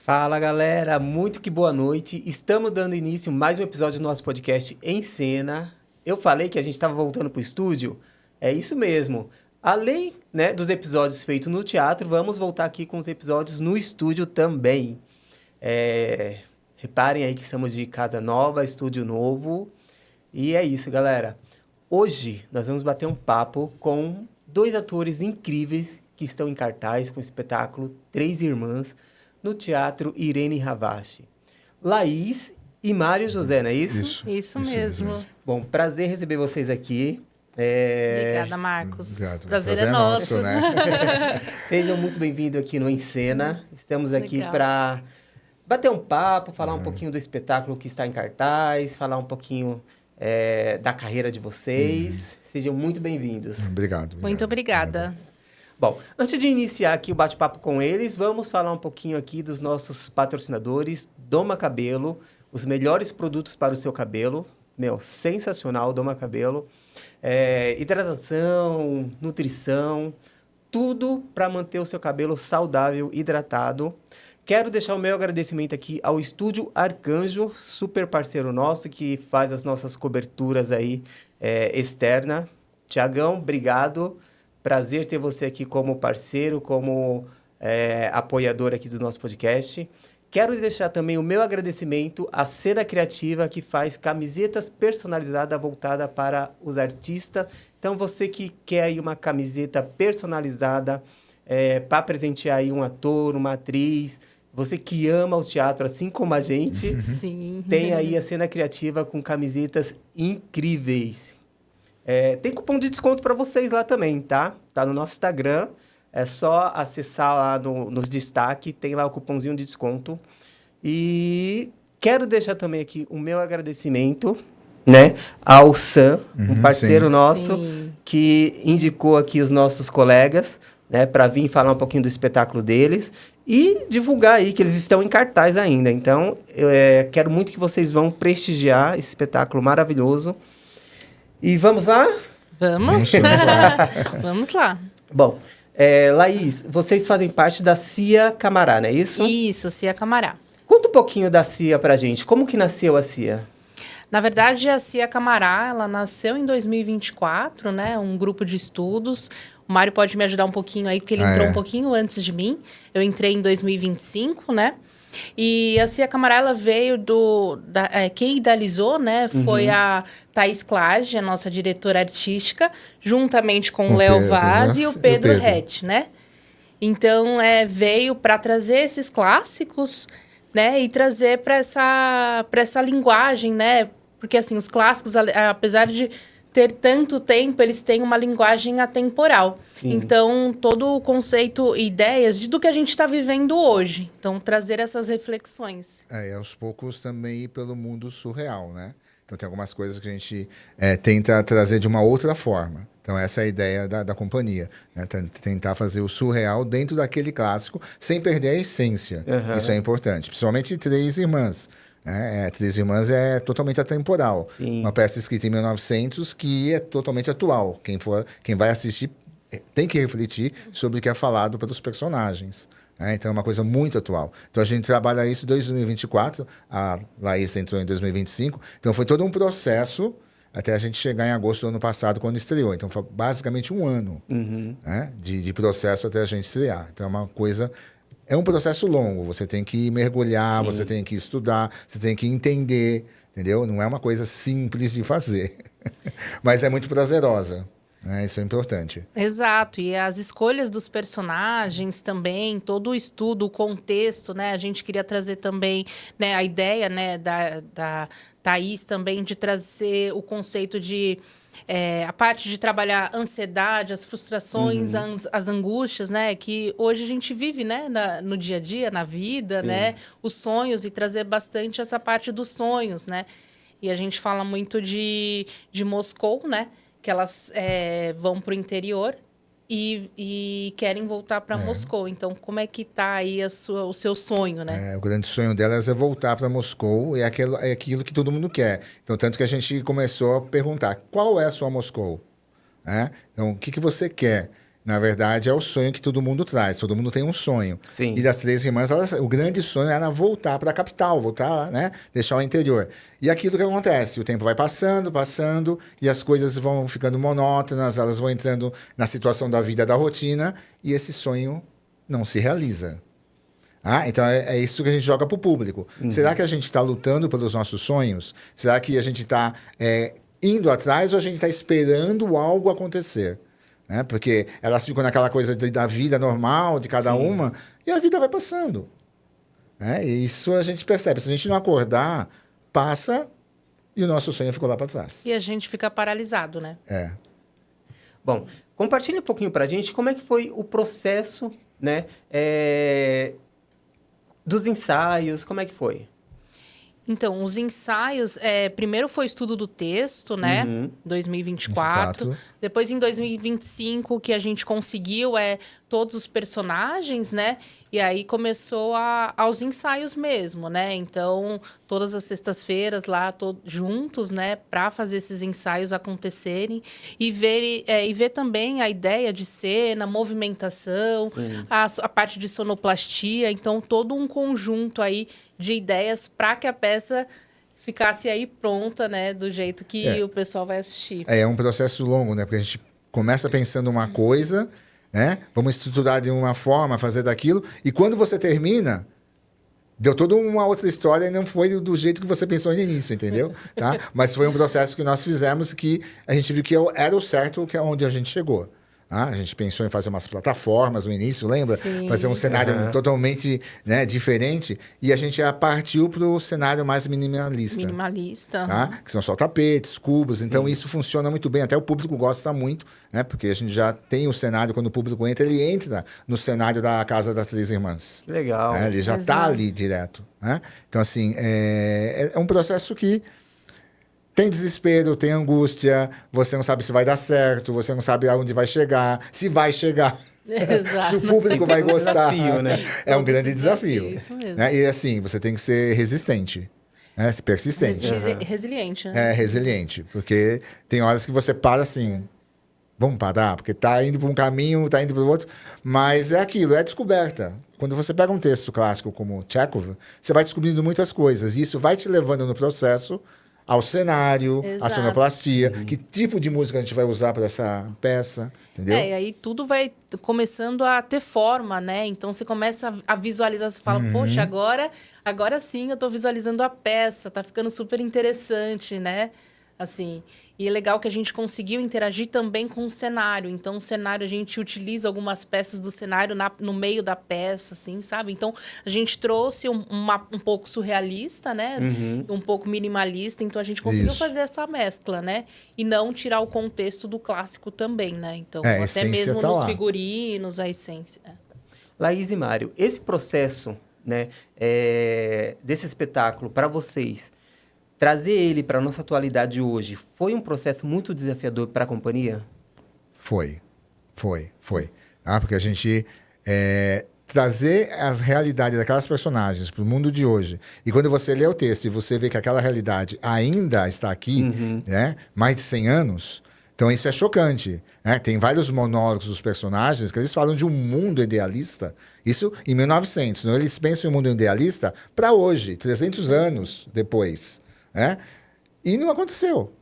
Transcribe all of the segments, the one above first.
Fala galera, muito que boa noite. Estamos dando início a mais um episódio do nosso podcast Em Cena. Eu falei que a gente estava voltando para o estúdio, é isso mesmo. Além, né, dos episódios feitos no teatro, vamos voltar aqui com os episódios no estúdio também. Reparem aí que estamos de casa nova, estúdio novo. E é isso, galera. Hoje nós vamos bater um papo com dois atores incríveis que estão em cartaz com o espetáculo Três Irmãs, no Teatro Irene Ravache. Laís e Mário José, não é isso? Isso mesmo. Bom, prazer receber vocês aqui. Obrigada, Marcos. Obrigado. Prazer é nosso, né? Sejam muito bem-vindos aqui no Em Cena. Estamos aqui para bater um papo, falar um pouquinho do espetáculo que está em cartaz, falar um pouquinho da carreira de vocês. Sejam muito bem-vindos. Obrigado. Muito obrigada. Bom, antes de iniciar aqui o bate-papo com eles, vamos falar um pouquinho aqui dos nossos patrocinadores, Doma Cabelo, os melhores produtos para o seu cabelo. Sensacional, Doma Cabelo. Hidratação, nutrição, tudo para manter o seu cabelo saudável, hidratado. Quero deixar o meu agradecimento aqui ao Estúdio Arcanjo, super parceiro nosso, que faz as nossas coberturas aí externa. Tiagão, obrigado. Prazer ter você aqui como parceiro, como apoiador aqui do nosso podcast. Quero deixar também o meu agradecimento à Cena Criativa, que faz camisetas personalizadas voltadas para os artistas. Então, você que quer aí uma camiseta personalizada para presentear aí um ator, uma atriz, você que ama o teatro assim como a gente, Sim. tem aí a Cena Criativa com camisetas incríveis. Tem cupom de desconto para vocês lá também, tá? Tá no nosso Instagram. É só acessar lá nos destaques. Tem lá o cupomzinho de desconto. E quero deixar também aqui o meu agradecimento, né? Ao Sam, um parceiro nosso, que indicou aqui os nossos colegas, né? Para vir falar um pouquinho do espetáculo deles. E divulgar aí que eles estão em cartaz ainda. Então, eu quero muito que vocês vão prestigiar esse espetáculo maravilhoso. E vamos lá? Vamos? Vamos lá. Bom, Laís, vocês fazem parte da CIA Camará, não é isso? Isso, CIA Camará. Conta um pouquinho da CIA pra gente. Como que nasceu a CIA? Na verdade, a CIA Camará, ela nasceu em 2024, né? Um grupo de estudos. O Mário pode me ajudar um pouquinho aí, porque ele entrou um pouquinho antes de mim. Eu entrei em 2025, né? E a CIA Camará, ela veio quem idealizou, né, foi a Thaís Klage, a nossa diretora artística, juntamente com o Léo Vaz e o Pedro Rett, né? Então, veio para trazer esses clássicos, né, e trazer para essa linguagem, né? Porque, assim, os clássicos, apesar de ter tanto tempo, eles têm uma linguagem atemporal. Sim. Então, todo o conceito e ideias do que a gente está vivendo hoje. Então, trazer essas reflexões. E aos poucos também ir pelo mundo surreal, né? Então, tem algumas coisas que a gente tenta trazer de uma outra forma. Então, essa é a ideia da companhia, né? Tentar fazer o surreal dentro daquele clássico, sem perder a essência. Uhum. Isso é importante. Principalmente Três Irmãs. Três Irmãs é totalmente atemporal. Sim. Uma peça escrita em 1900 que é totalmente atual. Quem vai assistir tem que refletir sobre o que é falado pelos personagens. Então, é uma coisa muito atual. Então, a gente trabalha isso desde 2024. A Laís entrou em 2025. Então, foi todo um processo até a gente chegar em agosto do ano passado, quando estreou. Então, foi basicamente um ano de processo até a gente estrear. Então, é uma coisa... É um processo longo, você tem que mergulhar, você tem que estudar, você tem que entender, entendeu? Não é uma coisa simples de fazer, mas é muito prazerosa, né? Isso é importante. Exato, e as escolhas dos personagens também, todo o estudo, o contexto, né? A gente queria trazer também, né, a ideia, né, da Thaís também de trazer o conceito de... a parte de trabalhar a ansiedade, as frustrações, as angústias, né? Que hoje a gente vive, né? No dia a dia, na vida, né? Os sonhos e trazer bastante essa parte dos sonhos, né? E a gente fala muito de Moscou, né? Que elas vão para o interior e querem voltar para Moscou. Então, como é que tá aí o seu sonho, né? O grande sonho delas é voltar para Moscou, é aquilo que todo mundo quer. Então, tanto que a gente começou a perguntar, qual é a sua Moscou? Então, o que você quer? Na verdade, é o sonho que todo mundo traz. Todo mundo tem um sonho. Sim. E das três irmãs, o grande sonho era voltar para a capital, voltar, né? Deixar o interior. E aquilo que acontece, o tempo vai passando, passando, e as coisas vão ficando monótonas, elas vão entrando na situação da vida, da rotina, e esse sonho não se realiza. Então, é isso que a gente joga para o público. Será que a gente está lutando pelos nossos sonhos? Será que a gente está indo atrás ou a gente está esperando algo acontecer? Né? Porque elas ficam naquela coisa da vida normal de cada uma e a vida vai passando. Né? E isso a gente percebe. Se a gente não acordar, passa e o nosso sonho ficou lá para trás. E a gente fica paralisado, né? Bom, compartilha um pouquinho pra gente como é que foi o processo, né, dos ensaios, como é que foi? Então, os ensaios, primeiro foi o estudo do texto, né? 2024. Depois, em 2025, que a gente conseguiu todos os personagens, né? E aí começou aos ensaios mesmo, né? Então, todas as sextas-feiras lá, juntos, né? Para fazer esses ensaios acontecerem. E ver também a ideia de cena, movimentação, a parte de sonoplastia. Então, todo um conjunto aí de ideias para que a peça ficasse aí pronta, né? Do jeito que o pessoal vai assistir. É um processo longo, né? Porque a gente começa pensando uma coisa, né? Vamos estruturar de uma forma, fazer daquilo. E quando você termina, deu toda uma outra história e não foi do jeito que você pensou no início, entendeu? Tá? Mas foi um processo que nós fizemos que a gente viu que era o certo, que é onde a gente chegou. A gente pensou em fazer umas plataformas no início, lembra? Sim. Fazer um cenário totalmente, né, diferente. E a gente partiu para o cenário mais minimalista. Minimalista. Tá? Que são só tapetes, cubos. Então, isso funciona muito bem. Até o público gosta muito, né? Porque a gente já tem o cenário, quando o público entra, ele entra no cenário da Casa das Três Irmãs. Legal. Ele já está ali direto. Né? Então, assim, é um processo que tem desespero, tem angústia, você não sabe se vai dar certo, você não sabe aonde vai chegar, se vai chegar. Exato. Se o público vai gostar. Desafio, né? É um grande desafio. Isso mesmo. Né? E assim, você tem que ser resistente, né? Persistente. Resiliente, né? Resiliente. Porque tem horas que você para assim, vamos parar, porque tá indo para um caminho, tá indo para o outro, mas é aquilo, é descoberta. Quando você pega um texto clássico como Chekhov, você vai descobrindo muitas coisas, e isso vai te levando no processo ao cenário, à sonoplastia, que tipo de música a gente vai usar para essa peça, entendeu? E aí tudo vai começando a ter forma, né? Então você começa a visualizar, você fala, poxa, agora sim eu tô visualizando a peça, tá ficando super interessante, né? Assim, e é legal que a gente conseguiu interagir também com o cenário. Então, o cenário, a gente utiliza algumas peças do cenário no meio da peça, assim, sabe? Então, a gente trouxe um pouco surrealista, né? Um pouco minimalista. Então, a gente conseguiu fazer essa mescla, né? E não tirar o contexto do clássico também, né? Então, até mesmo nos figurinos, a essência. Laís e Mário, esse processo, né, desse espetáculo para vocês, trazer ele para a nossa atualidade hoje, foi um processo muito desafiador para a companhia? Foi. Porque a gente trazer as realidades daquelas personagens para o mundo de hoje, e quando você lê o texto e você vê que aquela realidade ainda está aqui, né, mais de 100 anos, então isso é chocante. Né? Tem vários monólogos dos personagens que eles falam de um mundo idealista, isso em 1900. Então eles pensam em um mundo idealista para hoje, 300 anos depois. Né? E não aconteceu.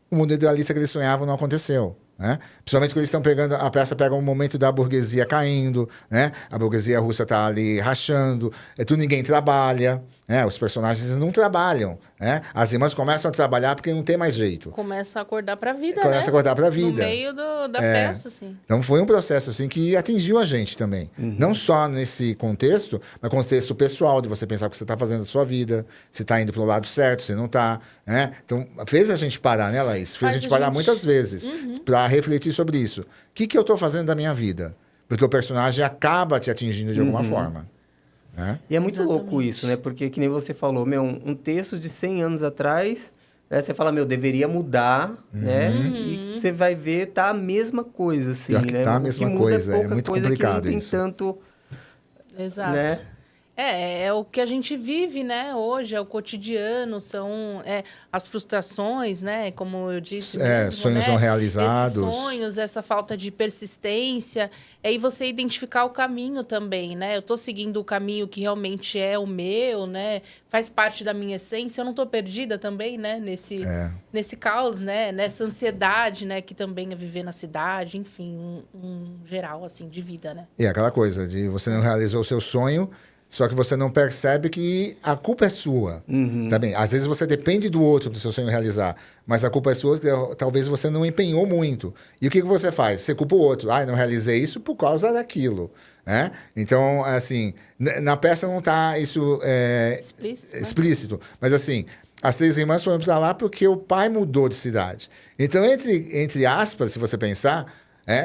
O mundo idealista que eles sonhavam não aconteceu. Né? Principalmente quando eles estão pegando, a peça pega um momento da burguesia caindo, né? A burguesia russa está ali rachando, ninguém trabalha, né? Os personagens não trabalham, né? As irmãs começam a trabalhar porque não tem mais jeito. Começa a acordar para a vida, Começa a acordar para a vida. No meio da peça, assim. Então foi um processo assim que atingiu a gente também. Não só nesse contexto, mas contexto pessoal, de você pensar o que você está fazendo na sua vida, se está indo para o lado certo, se não está, né? Então fez a gente parar, né, Laís? Fez a gente parar muitas vezes para refletir sobre isso. O que eu estou fazendo da minha vida? Porque o personagem acaba te atingindo de alguma forma. Né? E é muito louco isso, né? Porque, que nem você falou, um texto de 100 anos atrás, né? Você fala, deveria mudar, né? E você vai ver, tá a mesma coisa, assim, Pior que né? tá a mesma coisa, é muito complicado que não tem isso. tanto... Exato. Né? É o que a gente vive, né, hoje, é o cotidiano, são as frustrações, né, como eu disse mesmo, Sonhos né, não esses realizados. sonhos, essa falta de persistência, e você identificar o caminho também, né, eu tô seguindo o caminho que realmente é o meu, né, faz parte da minha essência, eu não tô perdida também, né, nesse caos, né, nessa ansiedade, né, que também é viver na cidade, enfim, um geral, assim, de vida, né. E aquela coisa de você não realizou o seu sonho, só que você não percebe que a culpa é sua. Também, às vezes você depende do outro do seu sonho realizar, mas a culpa é sua, que talvez você não empenhou muito. E o que você faz? Você culpa o outro. Não realizei isso por causa daquilo. Né? Então, assim, na peça não está isso explícito. Mas assim, as 3 irmãs foram para lá porque o pai mudou de cidade. Então, entre aspas, se você pensar,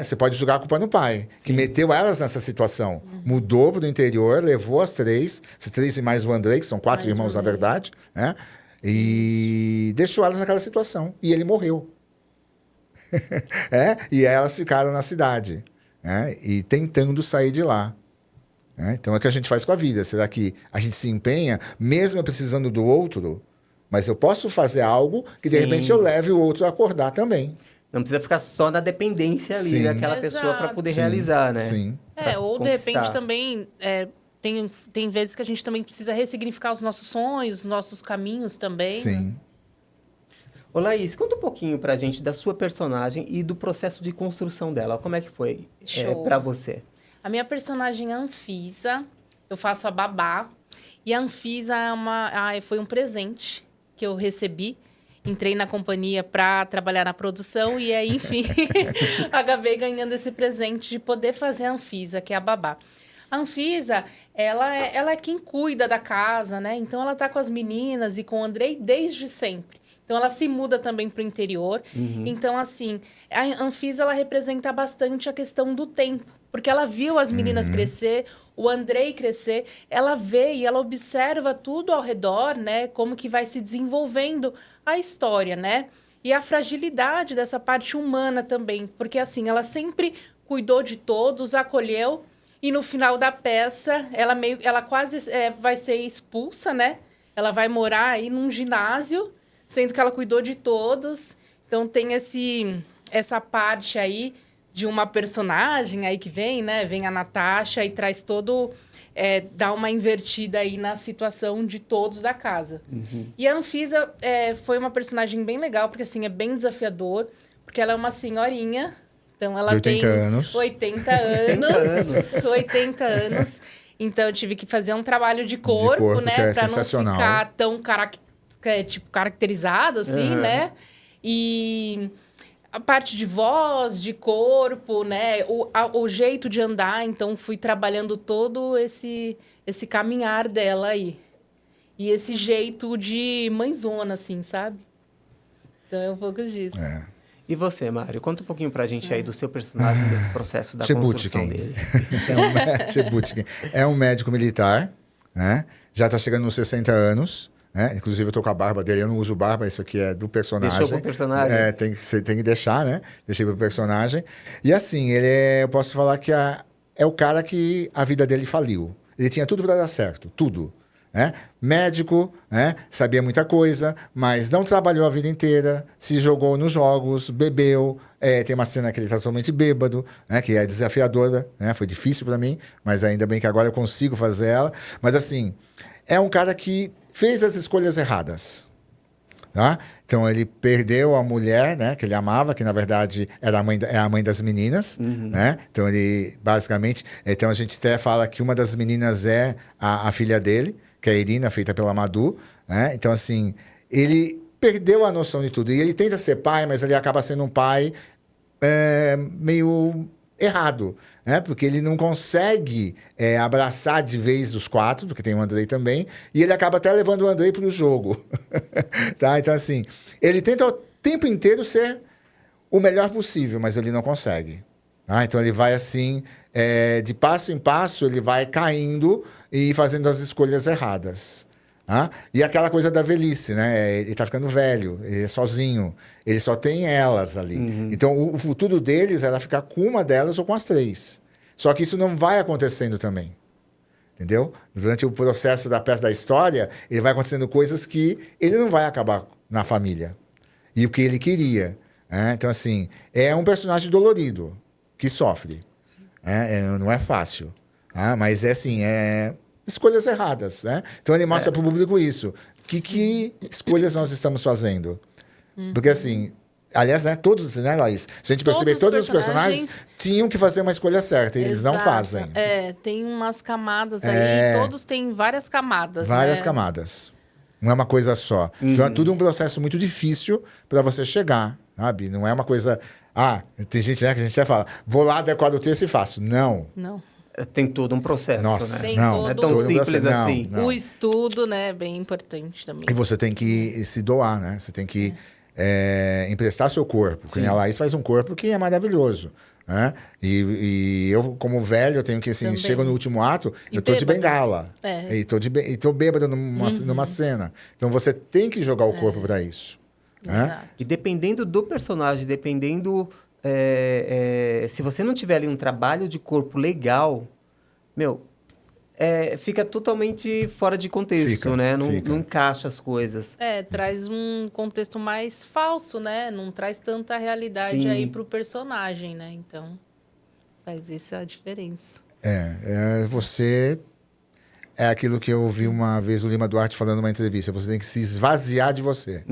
você pode jogar a culpa no pai, que meteu elas nessa situação. Mudou para o interior, levou as 3 e mais o Andrei, que são 4 irmãos na verdade, né? E deixou elas naquela situação. E ele morreu. E elas ficaram na cidade, e tentando sair de lá. Então é o que a gente faz com a vida. Será que a gente se empenha, mesmo eu precisando do outro, mas eu posso fazer algo que de repente eu leve o outro a acordar também. Não precisa ficar só na dependência ali daquela pessoa para poder realizar, né? Sim. Ou de repente também tem vezes que a gente também precisa ressignificar os nossos sonhos, os nossos caminhos também. Sim. Né? Ô Laís, conta um pouquinho pra gente da sua personagem e do processo de construção dela. Como é que foi para você? A minha personagem é a Anfisa, eu faço a babá. E a Anfisa foi um presente que eu recebi. Entrei na companhia para trabalhar na produção e aí, enfim, acabei ganhando esse presente de poder fazer a Anfisa, que é a babá. A Anfisa, ela é quem cuida da casa, né? Então, ela tá com as meninas e com o Andrei desde sempre. Então, ela se muda também para o interior. Então, assim, a Anfisa, ela representa bastante a questão do tempo. Porque ela viu as meninas crescer, o Andrei crescer, ela vê e ela observa tudo ao redor, né? Como que vai se desenvolvendo a história, né? E a fragilidade dessa parte humana também. Porque, assim, ela sempre cuidou de todos, acolheu. E no final da peça, ela quase vai ser expulsa, né? Ela vai morar aí num ginásio, sendo que ela cuidou de todos. Então, tem essa parte aí de uma personagem aí que vem, né? Vem a Natasha e traz dá uma invertida aí na situação de todos da casa. E a Anfisa foi uma personagem bem legal, porque assim, é bem desafiador, porque ela é uma senhorinha, então ela 80 tem anos. 80 anos. 80 anos. Então eu tive que fazer um trabalho de corpo, né? Pra não ficar tão caracterizado, assim, né? E a parte de voz, de corpo, né? O jeito de andar. Então, fui trabalhando todo esse caminhar dela aí. E esse jeito de mãezona, assim, sabe? Então, é um pouco disso. E você, Mário? Conta um pouquinho pra gente aí do seu personagem, desse processo da construção dele. Chebutkin. É um médico militar, né? Já está chegando nos 60 anos. Inclusive, eu tô com a barba dele, eu não uso barba, isso aqui é do personagem. Deixou pro personagem? Tem que deixar, né? Deixei pro personagem. E assim, eu posso falar que é o cara que a vida dele faliu. Ele tinha tudo para dar certo, tudo. Médico, sabia muita coisa, mas não trabalhou a vida inteira, se jogou nos jogos, bebeu. Tem uma cena que ele está totalmente bêbado, que é desafiadora, foi difícil para mim, mas ainda bem que agora eu consigo fazer ela. Mas assim, é um cara que fez as escolhas erradas. Tá? Então, ele perdeu a mulher, que ele amava, que na verdade é a mãe das meninas. Então, ele basicamente... Então, a gente até fala que uma das meninas é a filha dele, que é a Irina, feita pela Madu. Então, assim, ele perdeu a noção de tudo. E ele tenta ser pai, mas ele acaba sendo um pai meio errado. Porque ele não consegue abraçar de vez os 4, porque tem o Andrei também, e ele acaba até levando o Andrei para o jogo. Tá? Então, assim, ele tenta o tempo inteiro ser o melhor possível, mas ele não consegue. Tá? Então, ele vai assim, de passo em passo, ele vai caindo e fazendo as escolhas erradas. Tá? E aquela coisa da velhice, ele tá ficando velho, ele é sozinho, ele só tem elas ali. Então, o futuro deles era ficar com uma delas ou com as 3. Só que isso não vai acontecendo também. entendeu? Durante o processo da peça da história, ele vai acontecendo coisas que ele não vai acabar na família. E o que ele queria. Né? Então, assim, é um personagem dolorido, que sofre. Não é fácil. Mas é assim, escolhas erradas. Né? Então, ele mostra para o público isso. Que escolhas nós estamos fazendo? Porque, assim... Aliás, né, todos, né, Laís? Se a gente perceber, todos os personagens tinham que fazer uma escolha certa, e eles não fazem. Tem umas camadas aí, todos têm várias camadas, Várias camadas. Não é uma coisa só. Então é tudo um processo muito difícil para você chegar, sabe? Não é uma coisa... tem gente, né, que a gente até fala, vou lá, decoro o texto e faço. Não. Tem todo um processo, Nossa, né? não é tão simples assim. Não. O estudo, né, é bem importante também. E você tem que se doar, né? Você tem que... emprestar seu corpo. Porque a Laís faz um corpo que é maravilhoso. Né? E eu, como velho, eu tenho que, assim, chego no último ato, eu tô de bengala. E tô bêbado numa cena. Então, você tem que jogar o corpo para isso. Né? E dependendo do personagem, dependendo... se você não tiver ali um trabalho de corpo legal, fica totalmente fora de contexto, né? Não encaixa as coisas. Traz um contexto mais falso, né? Não traz tanta realidade aí pro personagem, né? Então, faz essa diferença. Você... É aquilo que eu ouvi uma vez o Lima Duarte falando numa entrevista. Você tem que se esvaziar de você.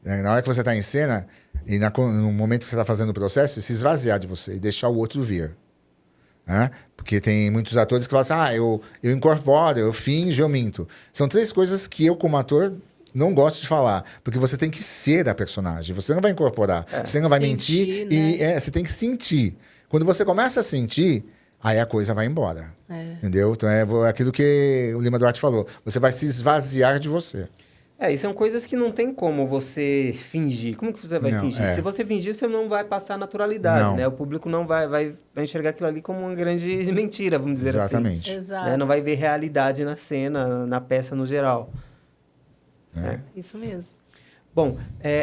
Na hora que você está em cena, e no momento que você está fazendo o processo, se esvaziar de você e deixar o outro vir. Porque tem muitos atores que falam assim, eu incorporo, eu finjo, eu minto. São 3 coisas que eu, como ator, não gosto de falar. Porque você tem que ser a personagem. Você não vai incorporar, você não vai mentir. Né? Você tem que sentir. Quando você começa a sentir, aí a coisa vai embora. Entendeu? Então é aquilo que o Lima Duarte falou. Você vai se esvaziar de você. E são coisas que não tem como você fingir. Como que você vai fingir? Se você fingir, você não vai passar naturalidade, né? O público não vai enxergar aquilo ali como uma grande mentira, vamos dizer Exatamente. assim. Exatamente. Né? Não vai ver realidade na cena, na peça no geral. Isso mesmo. Bom,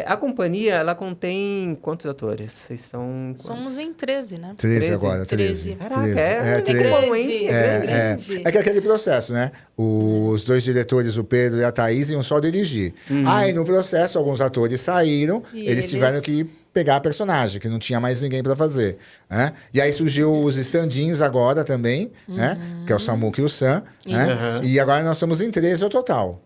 a companhia, ela contém quantos atores? Vocês são... Somos em 13, né? 13 agora, 13. Caraca, é grande. É que é aquele processo, né? Os 2 diretores, o Pedro e a Thaís, iam só dirigir. Aí, no processo, alguns atores saíram, eles tiveram que pegar a personagem, que não tinha mais ninguém para fazer. Né? E aí surgiu os stand-ins agora também, né? Que é o Samuca e o Sam. Né? E agora nós somos em 13 ao total.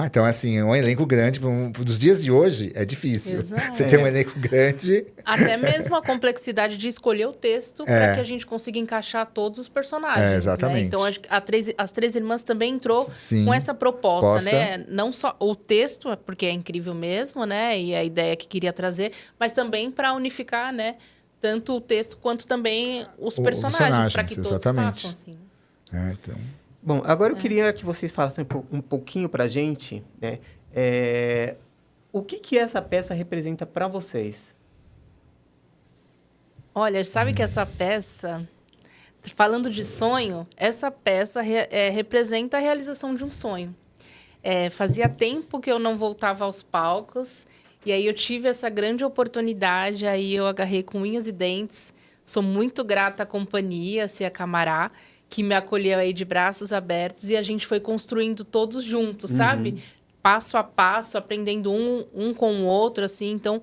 Então, assim, um elenco grande, dos dias de hoje, é difícil. Exato. Você tem um elenco grande. Até mesmo a complexidade de escolher o texto para que a gente consiga encaixar todos os personagens. Exatamente. Né? Então, as 3 irmãs também entrou com essa proposta, né? Não só o texto, porque é incrível mesmo, né? E a ideia que queria trazer, mas também para unificar, né? Tanto o texto quanto também os personagens, para que todos façam assim. Então... Bom, agora eu queria que vocês falassem um pouquinho pra gente, né? O que essa peça representa para vocês? Olha, sabe que essa peça, falando de sonho, essa peça representa a realização de um sonho. Fazia tempo que eu não voltava aos palcos, e aí eu tive essa grande oportunidade, aí eu agarrei com unhas e dentes. Sou muito grata à companhia, a Camará, que me acolheu aí de braços abertos, e a gente foi construindo todos juntos, sabe? Passo a passo, aprendendo um com o outro, assim. Então,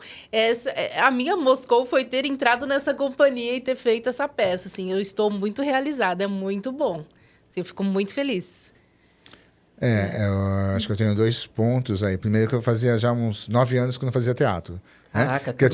a minha Moscou foi ter entrado nessa companhia e ter feito essa peça, assim. Eu estou muito realizada, é muito bom. Assim, eu fico muito feliz. Eu acho que eu tenho 2 pontos aí. Primeiro que eu fazia já uns 9 anos que eu não fazia teatro. Caraca, porque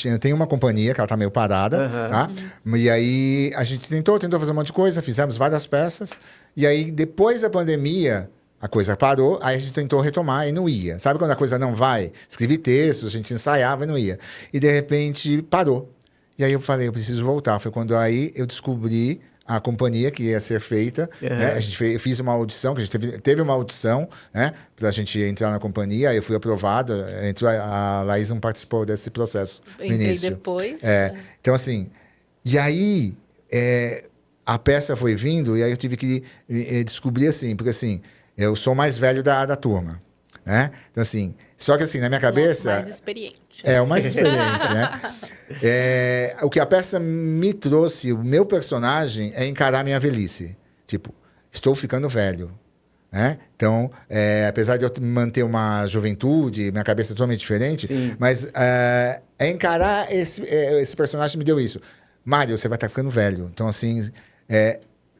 eu tenho uma companhia que ela tá meio parada, tá? E aí a gente tentou fazer um monte de coisa, fizemos várias peças, e aí depois da pandemia a coisa parou, aí a gente tentou retomar e não ia. Sabe quando a coisa não vai? Escrevi textos, a gente ensaiava e não ia. E de repente parou. E aí eu falei, eu preciso voltar. Foi quando aí eu descobri a companhia que ia ser feita, né? Eu fiz uma audição, que a gente teve uma audição, né? Pra gente entrar na companhia, aí eu fui aprovado, a Laís não participou desse processo no início. Depois. Então, assim, e aí a peça foi vindo, e aí eu tive que descobrir, assim, porque assim, eu sou o mais velho da turma, né? Então, assim, só que assim, na minha cabeça... O mais experiente. O mais experiente, né? O que a peça me trouxe, o meu personagem, é encarar a minha velhice. Tipo, estou ficando velho. Né? Então, apesar de eu manter uma juventude, minha cabeça é totalmente diferente, Sim. mas encarar esse personagem me deu isso. Mário, você vai estar ficando velho. Então, assim,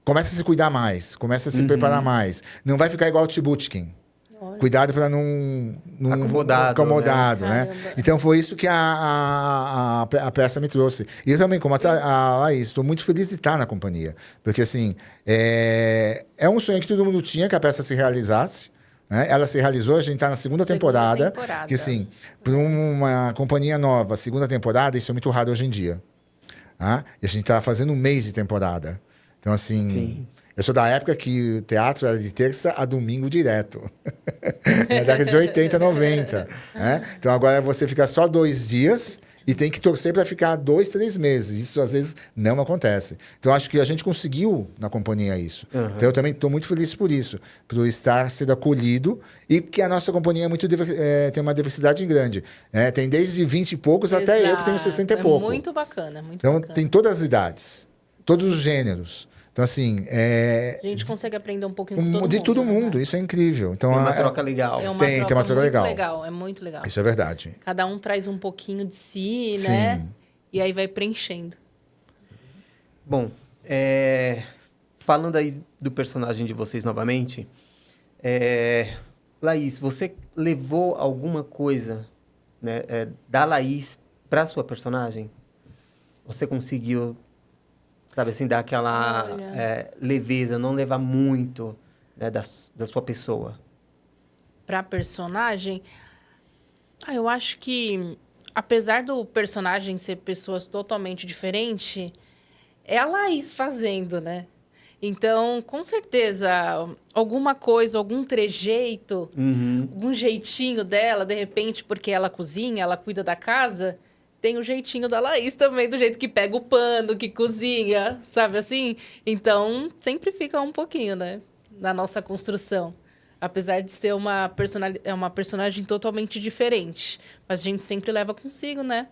começa a se cuidar mais, começa a se preparar mais. Não vai ficar igual o Tibutkin. Cuidado para não acomodado, né? Caramba. Então foi isso que a peça me trouxe. E eu também, como a Laís, estou muito feliz de estar na companhia. Porque, assim, é um sonho que todo mundo tinha, que a peça se realizasse. Né? Ela se realizou, a gente está na segunda temporada. Que, assim, para uma companhia nova, segunda temporada, isso é muito raro hoje em dia. Tá? E a gente está fazendo um mês de temporada. Então, assim... Sim. Eu sou da época que o teatro era de terça a domingo direto. Na década de 80, 90. Né? Então agora você fica só 2 dias e tem que torcer para ficar 2, 3 meses. Isso às vezes não acontece. Então acho que a gente conseguiu na companhia isso. Então eu também estou muito feliz por isso. Por estar sendo acolhido e que a nossa companhia é muito tem uma diversidade grande. Né? Tem desde 20 e poucos até eu que tenho 60 e pouco. Muito bacana, muito então bacana. tem todas as idades, todos os gêneros. Então, assim, A gente consegue aprender um pouquinho com todo mundo. de todo né? mundo, isso é incrível. Então, Tem uma troca legal. É uma Tem troca uma troca muito legal. É muito legal. Isso é verdade. Cada um traz um pouquinho de si, Sim. né? E aí vai preenchendo. Bom, falando aí do personagem de vocês novamente, Laís, você levou alguma coisa, né, da Laís para sua personagem? Você conseguiu, sabe assim, dar aquela leveza, não levar muito, né, da sua pessoa? Pra personagem, eu acho que, apesar do personagem ser pessoas totalmente diferentes, é a Laís fazendo, né? Então, com certeza, alguma coisa, algum trejeito, algum jeitinho dela, de repente, porque ela cozinha, ela cuida da casa, tem o jeitinho da Laís também, do jeito que pega o pano, que cozinha, sabe assim? Então, sempre fica um pouquinho, né? Na nossa construção. Apesar de ser uma personagem totalmente diferente. Mas a gente sempre leva consigo, né?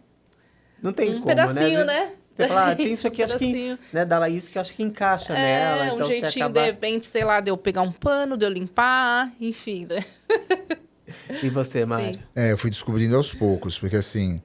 Não tem Um como, pedacinho, né? Às vezes né? Você fala, tem isso aqui, acho que, pedacinho. né, da Laís, que eu acho que encaixa nela. Então um jeitinho, você acaba... de repente, sei lá, de eu pegar um pano, de eu limpar, enfim, né? E você, Mário? Eu fui descobrindo aos poucos, porque assim,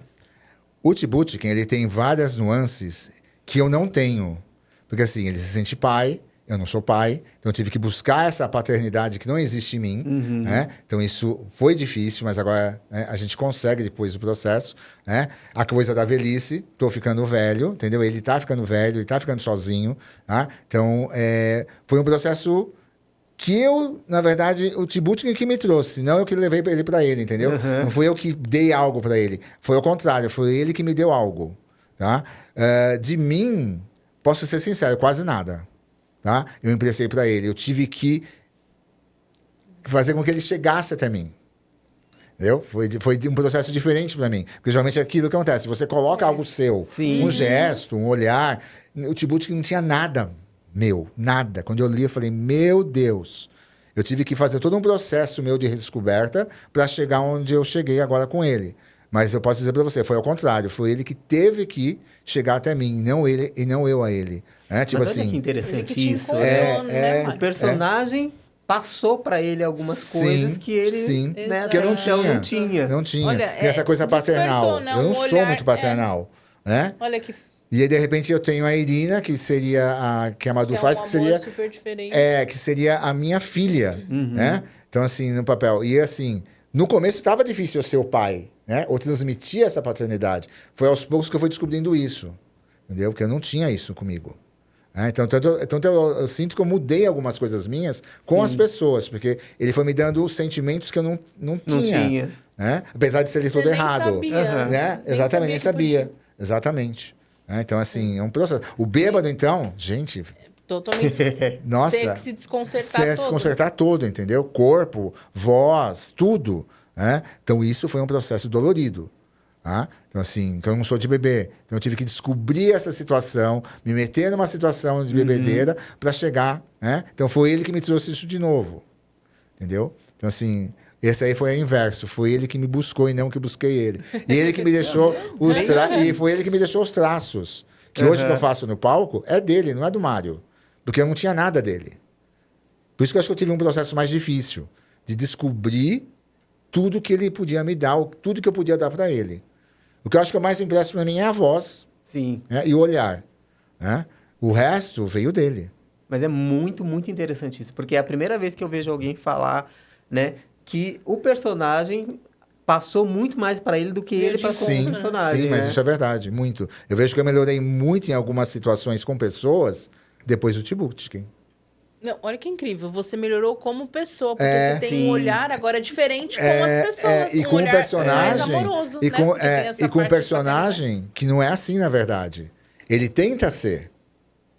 o Tibutkin, ele tem várias nuances que eu não tenho. Porque assim, ele se sente pai, eu não sou pai, então eu tive que buscar essa paternidade que não existe em mim, né? Então isso foi difícil, mas agora, né, a gente consegue depois do processo, né? A coisa da velhice, tô ficando velho, entendeu? Ele tá ficando velho, ele tá ficando sozinho, tá? Então, foi um processo que eu, na verdade, o Tibutkin que me trouxe, não eu que levei ele para ele, entendeu? Não fui eu que dei algo para ele, foi ao contrário, foi ele que me deu algo, tá? De mim, posso ser sincero, quase nada. Tá? Eu emprestei para ele. Eu tive que fazer com que ele chegasse até mim. Entendeu? Foi um processo diferente para mim. Porque geralmente é aquilo que acontece. Você coloca algo seu, Sim. um gesto, um olhar. O Tibutkin não tinha nada meu. Nada. Quando eu li, eu falei, meu Deus. Eu tive que fazer todo um processo meu de redescoberta para chegar onde eu cheguei agora com ele. Mas eu posso dizer para você, foi ao contrário. Foi ele que teve que chegar até mim, e não eu a ele. Tipo Mas assim, olha que Ele interessante que te isso. encorajou, né, O Mário? personagem passou para ele algumas Sim, coisas que ele, sim. né, que eu não até então tinha. não tinha. Não tinha. Olha, e essa coisa despertou, paternal. né, Eu não um sou olhar, muito paternal. Né? Olha que... E aí, de repente, eu tenho a Irina, que seria que a Madu faz, um que seria... amor super diferente. que seria a minha filha, né? Então, assim, no papel. E, assim, no começo estava difícil eu ser o pai, né? Ou transmitir essa paternidade. Foi aos poucos que eu fui descobrindo isso, entendeu? Porque eu não tinha isso comigo. Então, eu sinto que eu mudei algumas coisas minhas com as pessoas, porque ele foi me dando sentimentos que eu não tinha. Né? Apesar de ser todo nem sabia. Sabia. Né? Nem Exatamente, nem sabia sabia. Exatamente. Então, assim, é um processo. O bêbado, então, gente... Totalmente. Nossa, Tem que se desconcertar todo. se consertar todo, entendeu? Corpo, voz, tudo. Né? Então, isso foi um processo dolorido. Tá? Então, assim, que eu não sou de beber. Então, eu tive que descobrir essa situação, me meter numa situação de bebedeira para chegar. Né? Então, foi ele que me trouxe isso de novo. Entendeu? Então, assim, esse aí foi o inverso. Foi ele que me buscou e não que busquei ele. E ele que me deixou e foi ele que me deixou os traços. Que hoje que eu faço no palco é dele, não é do Mário. Porque eu não tinha nada dele. Por isso que eu acho que eu tive um processo mais difícil de descobrir tudo que ele podia me dar, tudo que eu podia dar para ele. O que eu acho que é mais impresso para mim é a voz, Sim. né, e o olhar, né? O resto veio dele. Mas é muito, muito interessante isso. Porque é a primeira vez que eu vejo alguém falar, né, que o personagem passou muito mais para ele do que ele passou Sim, pro personagem. sim, mas né? isso é verdade, muito. Eu vejo que eu melhorei muito em algumas situações com pessoas depois do Tibutkin. Não, olha que incrível. Você melhorou como pessoa, porque É, você tem sim. um olhar agora diferente com as pessoas. E um com o olhar personagem, mais amoroso, e né? com, Porque tem essa e com o parte personagem que não é assim, na verdade. Ele tenta ser,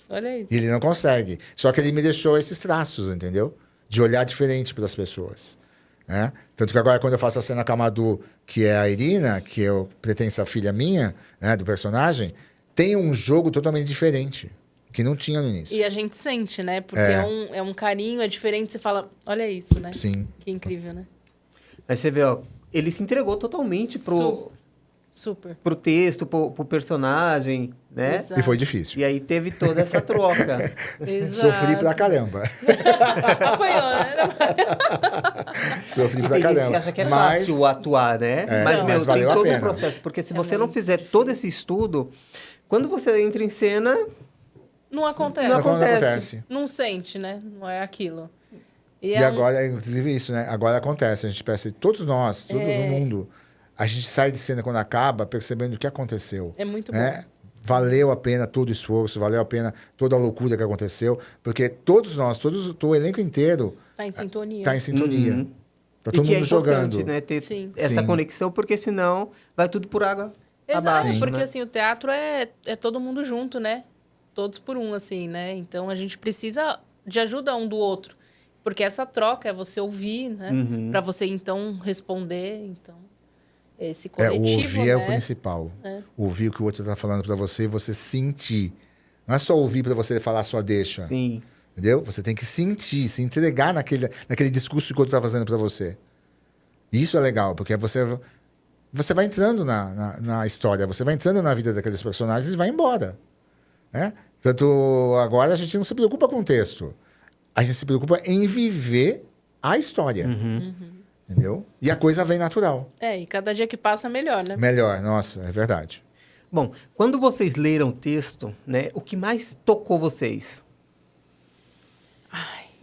Olha isso. e ele não consegue. Só que ele me deixou esses traços, entendeu? De olhar diferente para as pessoas. Né? Tanto que agora, quando eu faço a cena com a Madu, que é a Irina, que eu pertence à filha minha, né, do personagem, tem um jogo totalmente diferente, que não tinha no início. E a gente sente, né? Porque é um carinho, é diferente. Você fala, olha isso, né? Sim. Que incrível, né? Mas você vê, ó, ele se entregou totalmente Super. pro texto, pro personagem, né? Exato. E foi difícil. E aí teve toda essa troca. Exato. Sofri pra caramba. Apanhou, né? Sofri E pra tem gente caramba. que acha que é Mas fácil atuar, né? Mas, Não. meu, Mas valeu tem a todo um pena. processo. Porque se você muito. não fizer todo esse estudo, quando você entra em cena, Não acontece. Não Mas quando acontece. acontece. Não sente, né? Não é aquilo. E é agora, inclusive isso, né? Agora acontece. A gente percebe, todos nós, todo mundo, a gente sai de cena quando acaba percebendo o que aconteceu. É muito bom. Né? Valeu a pena todo o esforço, valeu a pena toda a loucura que aconteceu, porque todos nós, o elenco inteiro Tá em sintonia. está em sintonia. Uhum. Tá e todo que é mundo importante, jogando. né? Ter Sim. essa Sim. conexão, porque senão vai tudo por água Exato, abaixo, porque né? assim, o teatro é todo mundo junto, né? Todos por um, assim, né? Então a gente precisa de ajuda um do outro. Porque essa troca é você ouvir, né? Uhum. Pra você então responder. Então, esse O coletivo. ouvir né? é o principal. Ouvir o que o outro está falando para você, você sentir. Não é só ouvir para você falar só deixa. Sim. Entendeu? Você tem que sentir, se entregar naquele discurso que o outro está fazendo para você. Isso é legal, porque você vai entrando na história, você vai entrando na vida daqueles personagens e vai embora. Né? Tanto agora a gente não se preocupa com o texto. A gente se preocupa em viver a história. Entendeu? E a coisa vem natural. E cada dia que passa, melhor, né? Melhor, nossa, é verdade. Bom, quando vocês leram o texto, né? O que mais tocou vocês?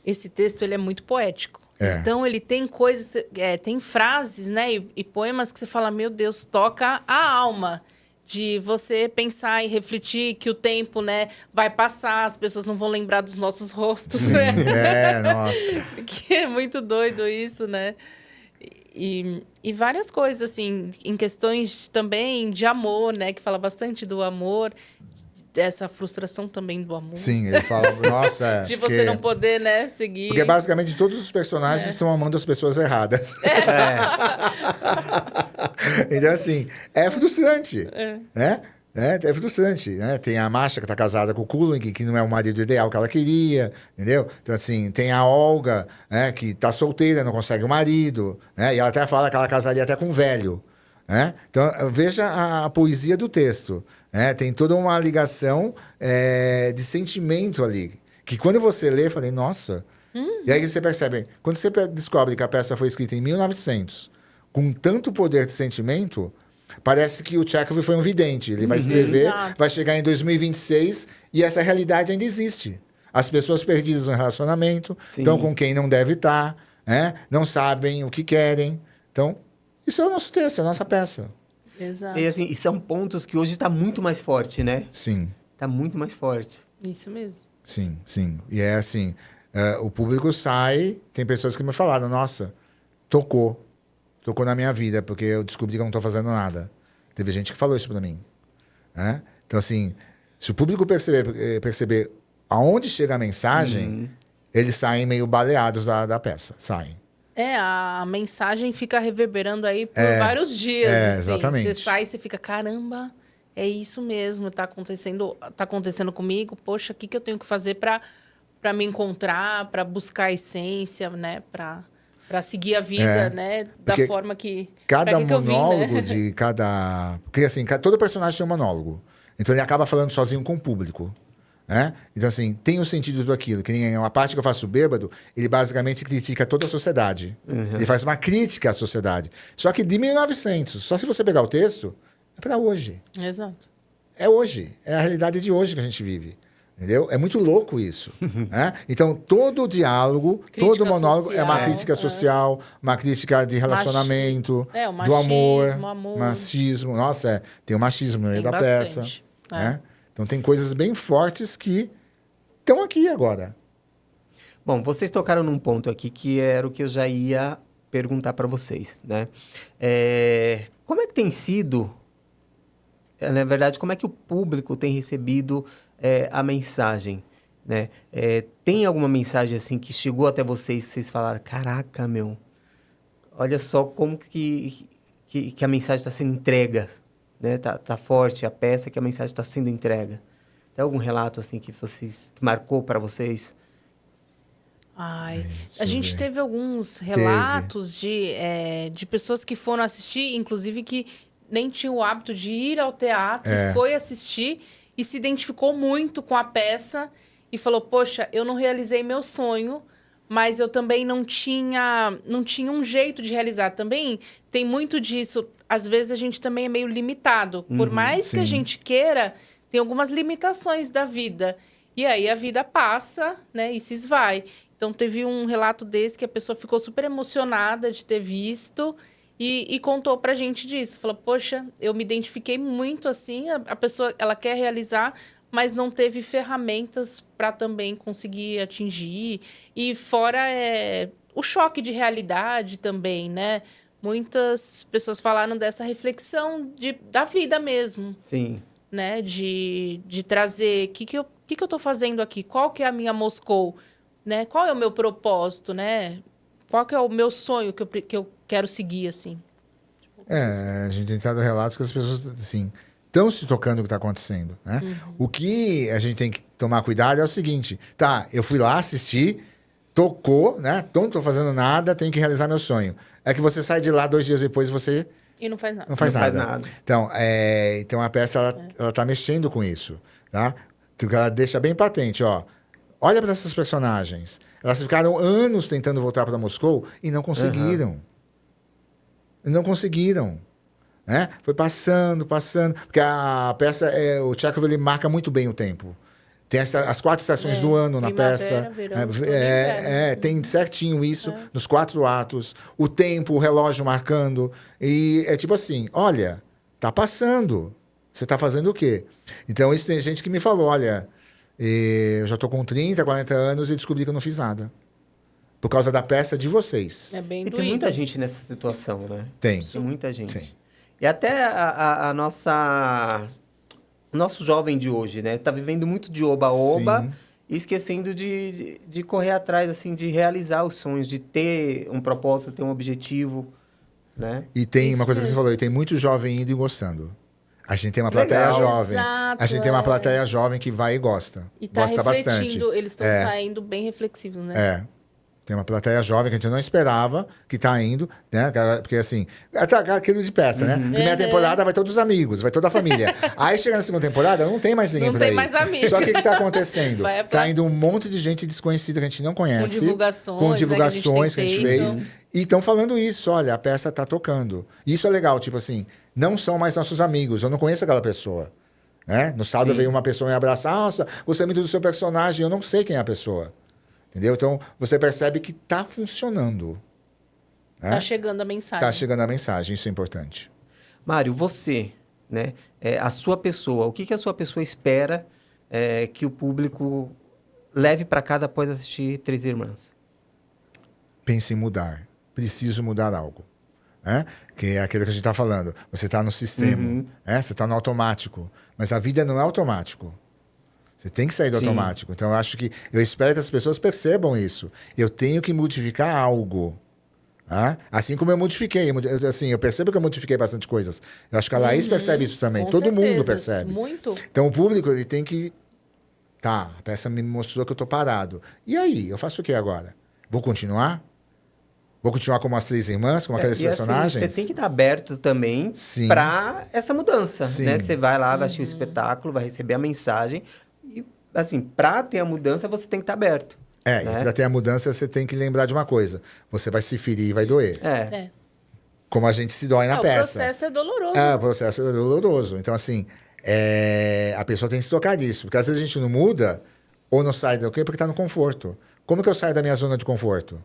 Esse texto, ele é muito poético. É. Então, ele tem coisas, tem frases, né? E poemas que você fala, meu Deus, toca a alma. De você pensar e refletir que o tempo, né, vai passar, as pessoas não vão lembrar dos nossos rostos, né? Nossa. Que é muito doido isso, né? E várias coisas, assim, em questões também de amor, né? Que fala bastante do amor, dessa frustração também do amor. Sim, ele fala, nossa. De você não poder, né, seguir. Porque basicamente todos os personagens estão amando as pessoas erradas. Então, assim, é frustrante. Né? É frustrante, né? Tem a Masha, que tá casada com o Kulin, que não é o marido ideal que ela queria, entendeu? Então, assim, tem a Olga, né? Que tá solteira, não consegue o marido, né? E ela até fala que ela casaria até com um velho, né? Então, veja a poesia do texto, né? Tem toda uma ligação de sentimento ali, que quando você lê, eu falei, nossa... E aí você percebe, quando você descobre que a peça foi escrita em 1900, com tanto poder de sentimento, parece que o Chekhov foi um vidente. Ele vai escrever, Exato. vai chegar em 2026 e essa realidade ainda existe. As pessoas perdidas no relacionamento, Sim. estão com quem não deve estar, né? Não sabem o que querem. Então, isso é o nosso texto, é a nossa peça. Exato. E assim, e são pontos que hoje está muito mais forte, né? Sim, Tá muito mais forte. Isso mesmo. sim, sim. E é assim, o público sai, tem pessoas que me falaram, nossa, tocou na minha vida, porque eu descobri que eu não estou fazendo nada. Teve gente que falou isso para mim. Né? Então, assim, se o público perceber aonde chega a mensagem, eles saem meio baleados da peça, saem. A mensagem fica reverberando aí por vários dias. Assim. Exatamente. Você sai e você fica, caramba, é isso mesmo, tá acontecendo comigo. Poxa, o que eu tenho que fazer para me encontrar, para buscar a essência, né? Para seguir a vida, né? Da porque forma que... Cada pra que eu vim, monólogo né? de cada... Porque, assim, todo personagem tem um monólogo. Então, ele acaba falando sozinho com o público. Né? Então, assim, tem o sentido do aquilo. Que nem uma parte que eu faço bêbado, ele basicamente critica toda a sociedade. Ele faz uma crítica à sociedade. Só que de 1900, só se você pegar o texto, é para hoje. Exato. É hoje. É a realidade de hoje que a gente vive. Entendeu? É muito louco isso. Né? Então, todo diálogo, Crítica todo monólogo é uma social, crítica social, uma crítica de relacionamento, o do amor, amor. machismo. Nossa, tem o machismo no meio Tem da peça. bastante. Né? Então, tem coisas bem fortes que estão aqui agora. Bom, vocês tocaram num ponto aqui que era o que eu já ia perguntar para vocês, né? Como é que tem sido, na verdade, como é que o público tem recebido a mensagem, né? Tem alguma mensagem assim que chegou até vocês falaram, caraca, meu, olha só como que a mensagem está sendo entregue, né? Tá forte a peça que a mensagem está sendo entregue. Tem algum relato assim que marcou para vocês? Ai, Deixa a eu gente ver. teve alguns relatos de pessoas que foram assistir, inclusive que nem tinham o hábito de ir ao teatro, foi assistir e se identificou muito com a peça e falou, poxa, eu não realizei meu sonho, mas eu também não tinha um jeito de realizar. Também tem muito disso, às vezes a gente também é meio limitado. Por mais que a sim. gente queira, tem algumas limitações da vida. E aí a vida passa, né, e se esvai. Então, teve um relato desse que a pessoa ficou super emocionada de ter visto e contou pra gente disso. Falou, poxa, eu me identifiquei muito assim, a pessoa, ela quer realizar, mas não teve ferramentas para também conseguir atingir. E fora o choque de realidade também, né? Muitas pessoas falaram dessa reflexão da vida mesmo, Sim. né? De trazer, o que eu tô fazendo aqui? Qual que é a minha Moscou? Né? Qual é o meu propósito, né? Qual que é o meu sonho que eu quero seguir, assim? A gente tem dado relatos que as pessoas, assim, estão se tocando no que está acontecendo, né? O que a gente tem que tomar cuidado é o seguinte, tá, eu fui lá assistir, tocou, né? Não estou fazendo nada, tenho que realizar meu sonho. É que você sai de lá 2 dias depois e você E não faz nada. não faz Não faz nada. nada. Então a peça, ela tá mexendo com isso, tá? Então, ela deixa bem patente, ó. Olha para essas personagens. Elas ficaram anos tentando voltar para Moscou e não conseguiram. Não conseguiram. Né? Foi passando. Porque a peça, o Tchekov, ele marca muito bem o tempo. Tem as 4 estações do ano na primavera, peça. verão, outono e inverno. Tem certinho isso nos 4 atos. O tempo, o relógio marcando. E é tipo assim, olha, tá passando. Você tá fazendo o quê? Então, isso tem gente que me falou, olha, eu já tô com 30, 40 anos e descobri que eu não fiz nada. Por causa da peça de vocês. É bem E doído. tem muita gente nessa situação, né? Tem. Tem muita gente. Sim. E até a nossa... O nosso jovem de hoje, né? Tá vivendo muito de oba-oba Sim. e esquecendo de correr atrás, assim, de realizar os sonhos, de ter um propósito, ter um objetivo, né? E tem Isso uma coisa que você mesmo. falou, e tem muito jovem indo e gostando. A gente tem uma plateia Legal. jovem. Exato, A gente tem uma plateia jovem que vai e gosta. E tá Gosta bastante. refletindo, eles estão saindo bem reflexivos, né? Tem uma plateia jovem que a gente não esperava, que tá indo, né? Porque assim, aquilo de peça, né? Primeira temporada vai todos os amigos, vai toda a família. Aí chega na segunda temporada, não tem mais ninguém Não por tem aí. mais amigos. Só que o que tá acontecendo? Vai pra- Tá indo um monte de gente desconhecida que a gente não conhece. Com divulgações, Com né, divulgações que a gente feito. fez. E estão falando isso, olha, a peça tá tocando. Isso é legal, tipo assim, não são mais nossos amigos, eu não conheço aquela pessoa. Né? No sábado veio uma pessoa me abraçar, nossa, gostei muito do seu personagem, eu não sei quem é a pessoa. Entendeu? Então, você percebe que tá funcionando. Né? Tá chegando a mensagem. Tá chegando a mensagem, isso é importante. Mário, você, né? A sua pessoa, o que a sua pessoa espera que o público leve para casa após assistir Três Irmãs? Pense em mudar. Preciso mudar algo. Né? Que é aquilo que a gente está falando. Você está no sistema, você está no automático. Mas a vida não é automático. Você tem que sair do Sim. automático. Então, eu espero que as pessoas percebam isso. Eu tenho que modificar algo. Tá? Assim como eu modifiquei. Eu percebo que eu modifiquei bastante coisas. Eu acho que a Laís percebe isso também. Com Todo mundo certeza, percebe. Muito. Então, o público ele tem que... Tá, a peça me mostrou que eu tô parado. E aí? Eu faço o que agora? Vou continuar? Vou continuar como as Três Irmãs, como aqueles E, assim, personagens? você tem que estar aberto também Sim. para essa mudança, Sim. né? Você vai lá, vai assistir o espetáculo, vai receber a mensagem e assim, para ter a mudança, você tem que estar aberto. E né? para ter a mudança, você tem que lembrar de uma coisa. Você vai se ferir e vai doer. É. Como a gente se dói na O peça. processo é doloroso. O processo é doloroso. Então, assim, a pessoa tem que se tocar disso. Porque às vezes a gente não muda ou não sai do quê? Porque está no conforto. Como que eu saio da minha zona de conforto?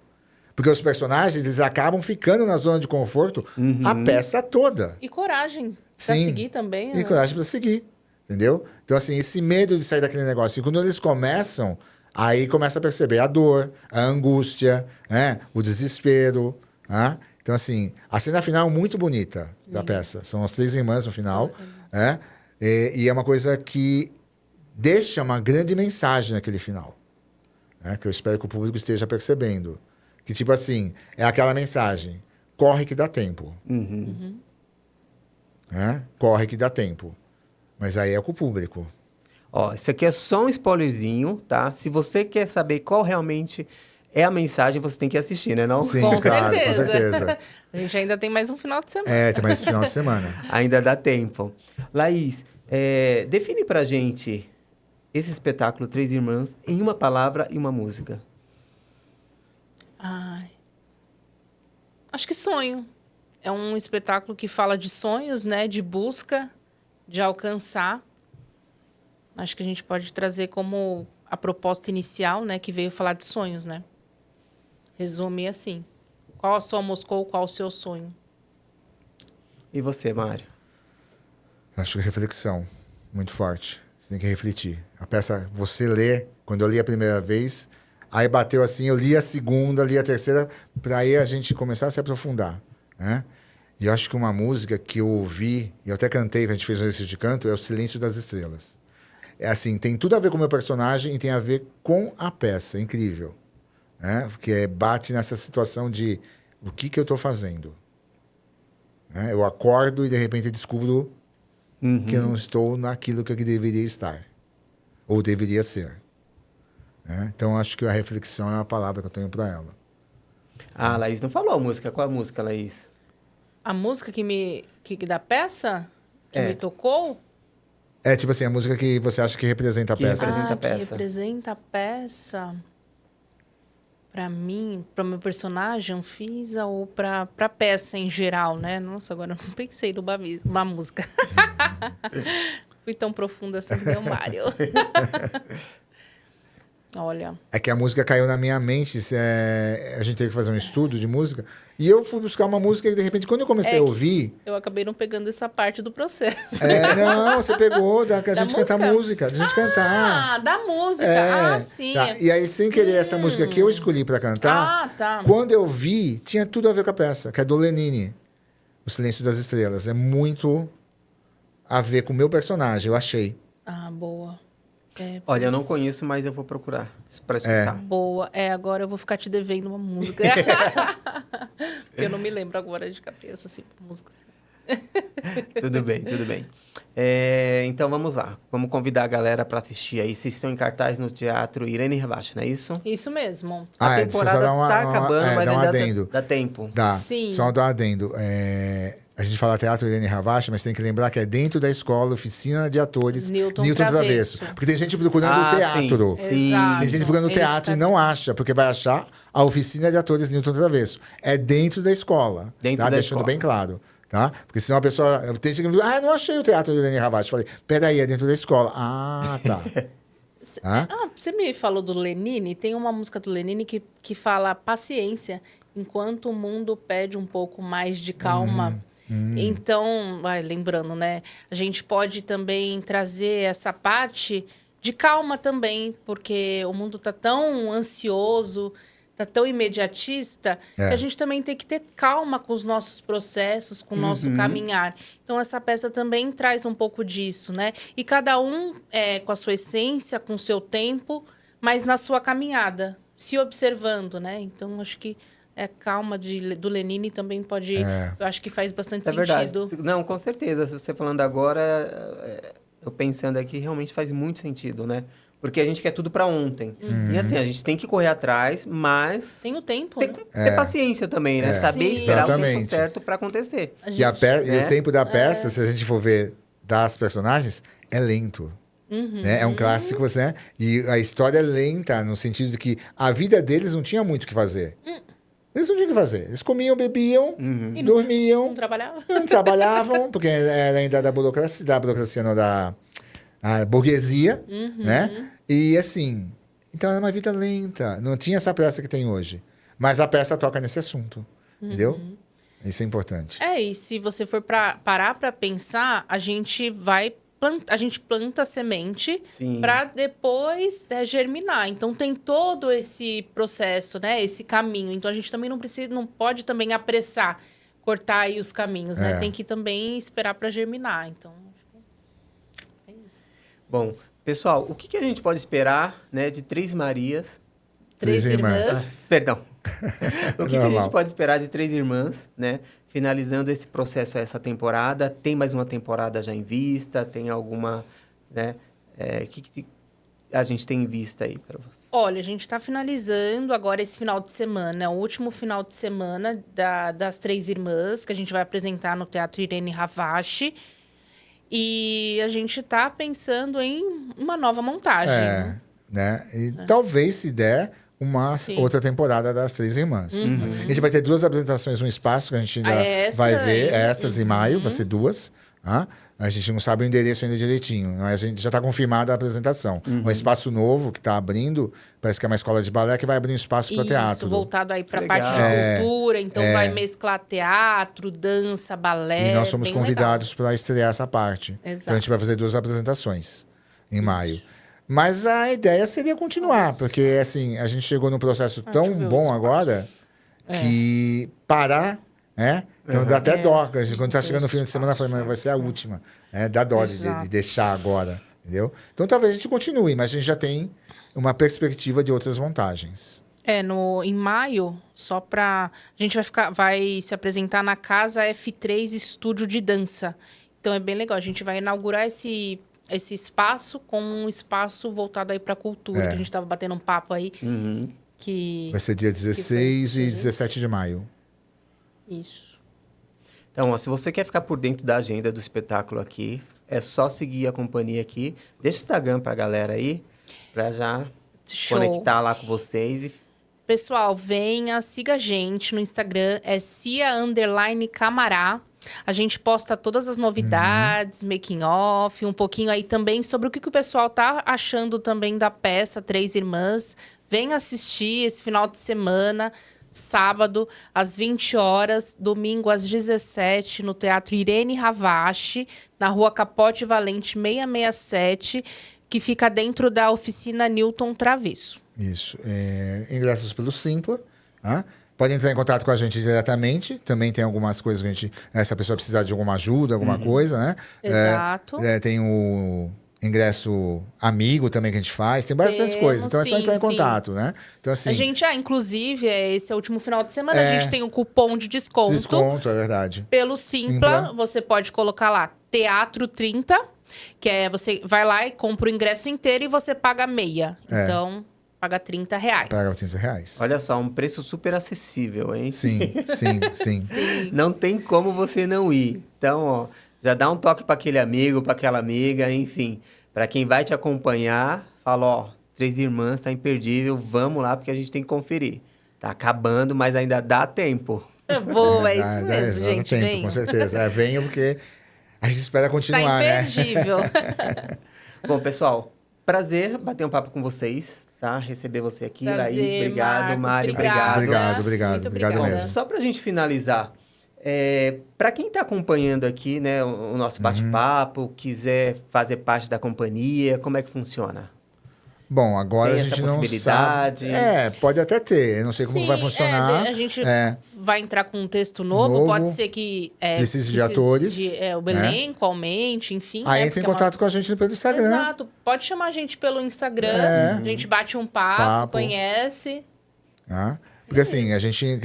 Porque os personagens, eles acabam ficando na zona de conforto a peça toda. E coragem pra Sim. seguir também. E né? coragem para seguir. Entendeu? Então, assim, esse medo de sair daquele negócio. E quando eles começam, aí começa a perceber a dor, a angústia, né? O desespero. Né? Então, assim, a cena final é muito bonita da peça. São as 3 irmãs no final. Né? E é uma coisa que deixa uma grande mensagem naquele final. Né? Que eu espero que o público esteja percebendo. Que, tipo assim, é aquela mensagem. Corre que dá tempo. Né? Corre que dá tempo. Mas aí é com o público. Ó, isso aqui é só um spoilerzinho, tá? Se você quer saber qual realmente é a mensagem, você tem que assistir, né? Não? Sim, Com claro, certeza. com certeza. A gente ainda tem mais um final de semana. Tem mais esse final de semana. Ainda dá tempo. Laís, define pra gente esse espetáculo Três Irmãs em uma palavra e uma música. Ai. Acho que sonho. É um espetáculo que fala de sonhos, né? De busca, de alcançar. Acho que a gente pode trazer como a proposta inicial, né? Que veio falar de sonhos, né? Resume assim. Qual a sua Moscou, qual o seu sonho? E você, Mário? Acho que reflexão muito forte. Você tem que refletir. A peça, você lê, quando eu li a primeira vez, aí bateu assim, eu li a segunda, li a terceira, para aí a gente começar a se aprofundar, né? E eu acho que uma música que eu ouvi, e eu até cantei, quando a gente fez um exercício de canto, é O Silêncio das Estrelas. É assim, tem tudo a ver com o meu personagem e tem a ver com a peça, é incrível. Né? Porque bate nessa situação de o que eu estou fazendo. Né? Eu acordo e de repente descubro que eu não estou naquilo que eu deveria estar. Ou deveria ser. Né? Então, acho que a reflexão é a palavra que eu tenho para ela. Ah, Laís não falou a música. Qual a música, Laís? A música que da peça, que É. me tocou, É tipo assim, a música que você acha que representa a Que peça. representa a que peça. representa a peça. Pra mim, para meu personagem, Fisa, ou pra peça em geral, né? Nossa, agora eu não pensei numa música. Fui tão profunda assim que deu Mário. Olha, É que a música caiu na minha mente, a gente teve que fazer um estudo de música, e eu fui buscar uma música e de repente, quando eu comecei a ouvir... eu acabei não pegando essa parte do processo. Não, você pegou, da Da gente cantar música, da gente cantar. Ah, da música. É, Sim. tá. E aí, sem querer, essa música que eu escolhi pra cantar, Ah, tá. quando eu vi, tinha tudo a ver com a peça, que é do Lenine, O Silêncio das Estrelas. É muito a ver com o meu personagem, eu achei. Ah, boa. Olha, eu não conheço, mas eu vou procurar pra escutar. Boa. Agora eu vou ficar te devendo uma música. Porque eu não me lembro agora de cabeça, assim, músicas. Tudo bem, tudo bem. Então, vamos lá. Vamos convidar a galera para assistir aí. Vocês estão em cartaz no Teatro Irene Ravache, não é isso? Isso mesmo. A deixa eu temporada só dar tá acabando, mas dar um ainda adendo. dá tempo. Dá. Sim. Só dar um adendo. A gente fala Teatro Irene Ravache, mas tem que lembrar que é dentro da escola, Oficina de Atores Newton Travesso. Travesso. Porque tem gente procurando o teatro. Sim. Exato. Tem gente procurando Ele teatro e fica- não acha, porque vai achar a Oficina de Atores Newton Travesso. É dentro da escola. Dentro tá? da Deixando escola. bem claro. Tá? Porque senão a pessoa... Tem gente que diz, não achei o Teatro Irene Ravache. Falei, peraí, é dentro da escola. Ah, tá. Hã? Você me falou do Lenine? Tem uma música do Lenine que fala paciência, enquanto o mundo pede um pouco mais de calma. Então, lembrando, né? A gente pode também trazer essa parte de calma também, porque o mundo tá tão ansioso, tá tão imediatista, que a gente também tem que ter calma com os nossos processos, com o nosso caminhar. Então, essa peça também traz um pouco disso, né? E cada um com a sua essência, com o seu tempo, mas na sua caminhada, se observando, né? Então, acho que calma do Lenine também pode... Eu acho que faz bastante Verdade. sentido. Não, com certeza. Se você falando agora, eu pensando aqui, realmente faz muito sentido, né? Porque a gente quer tudo para ontem. E assim, a gente tem que correr atrás, mas Tem o tempo, tem né? que ter paciência também, né? Saber Sim. esperar o tempo Exatamente. certo para acontecer. E o tempo da peça, É. se a gente for ver das personagens, é lento. Né? É um clássico, né? E a história é lenta, no sentido de que a vida deles não tinha muito o que fazer. Eles não tinham o que fazer. Eles comiam, bebiam, dormiam, Não trabalhava? não trabalhavam, porque era ainda da burocracia não, da a burguesia, né? E assim, então era uma vida lenta. Não tinha essa pressa que tem hoje. Mas a peça toca nesse assunto, entendeu? Isso é importante. E se você for parar para pensar, a gente planta a semente para depois germinar. Então tem todo esse processo, né? Esse caminho. Então a gente também não pode também apressar, cortar aí os caminhos, né? Tem que também esperar para germinar. Então é isso. Bom, pessoal, o que a gente pode esperar, né, de Três Marias? Três Irmãs. Perdão. O que a Normal. gente pode esperar de Três Irmãs, né? Finalizando esse processo essa temporada. Tem mais uma temporada já em vista? Tem alguma, né? O que a gente tem em vista aí para você? Olha, a gente está finalizando agora esse final de semana, é o último final de semana das Três Irmãs, que a gente vai apresentar no Teatro Irene Ravache. E a gente está pensando em uma nova montagem. Né? E talvez, se der, uma outra temporada das Três Irmãs. A gente vai ter 2 apresentações no espaço, que a gente ainda vai ver, extras em maio, vai ser 2. Tá? A gente não sabe o endereço ainda direitinho, mas a gente já está confirmada a apresentação. Um espaço novo que está abrindo, parece que é uma escola de balé que vai abrir um espaço para teatro. Isso, voltado aí para a Legal. parte de cultura, então vai mesclar teatro, dança, balé. E nós somos bem convidados para estrear essa parte. Exato. Então a gente vai fazer 2 apresentações em maio. Mas a ideia seria continuar, porque assim, a gente chegou num processo tão bom agora que parar, né? Então dá até dó. Quando tá chegando no fim de semana, eu falei, mas vai ser a última. Né? Dá dó de deixar agora, entendeu? Então talvez a gente continue, mas a gente já tem uma perspectiva de outras montagens. Em maio, só para a gente vai se apresentar na Casa F3 Estúdio de Dança. Então é bem legal. A gente vai inaugurar esse espaço com um espaço voltado aí para cultura. Que a gente estava batendo um papo aí. Que Vai ser dia 16 e 17 de maio. Isso. Então, ó, se você quer ficar por dentro da agenda do espetáculo aqui, é só seguir a companhia aqui. Deixa o Instagram pra galera aí, pra já conectar lá com vocês. Pessoal, venha, siga a gente no Instagram, é cia_camará. A gente posta todas as novidades, making off, um pouquinho aí também sobre o que o pessoal tá achando também da peça Três Irmãs. Venha assistir esse final de semana, sábado, às 20 horas, domingo, às 17, no Teatro Irene Ravache, na Rua Capote Valente 667, que fica dentro da oficina Newton Travesso. Isso. Ingressos pelo Simpla, tá? Pode entrar em contato com a gente diretamente. Também tem algumas coisas que a gente... se a pessoa precisar de alguma ajuda, alguma coisa, né? Exato. Tem o ingresso amigo também que a gente faz. Tem bastante coisa. Então é só entrar em contato, né? Então, assim... A gente, inclusive, esse é o último final de semana, a gente tem um cupom de desconto. Desconto, é verdade. Pelo Simpla, você pode colocar lá, Teatro 30, que você vai lá e compra o ingresso inteiro e você paga meia. Então... paga R$30. Paga R$30. Olha só, um preço super acessível, hein? Sim. Não tem como você não ir. Então, ó, já dá um toque para aquele amigo, para aquela amiga, enfim. Para quem vai te acompanhar, fala, ó, Três Irmãs tá imperdível, vamos lá porque a gente tem que conferir. Tá acabando, mas ainda dá tempo. Boa, é isso mesmo, gente. Tempo, venham. com certeza. Venham porque a gente espera continuar, tá imperdível. Bom, pessoal, prazer bater um papo com vocês. Tá? Receber você aqui, Prazer, Laís. Obrigado, Marcos, Mário. obrigada. Obrigado Muito obrigada. mesmo. Só para a gente finalizar, para quem está acompanhando aqui, né, o nosso bate-papo, quiser fazer parte da companhia, como é que funciona? Bom, agora Tem a essa gente não possibilidade? sabe. Pode até ter. Eu não sei como vai funcionar. A gente vai entrar com um texto novo. Novo. Pode ser que... Precise de atores. O elenco aumente, enfim. Aí né, entra em porque contato com a gente pelo Instagram. Exato. Pode chamar a gente pelo Instagram. A gente bate um papo. Conhece. Tá? Porque assim, a gente,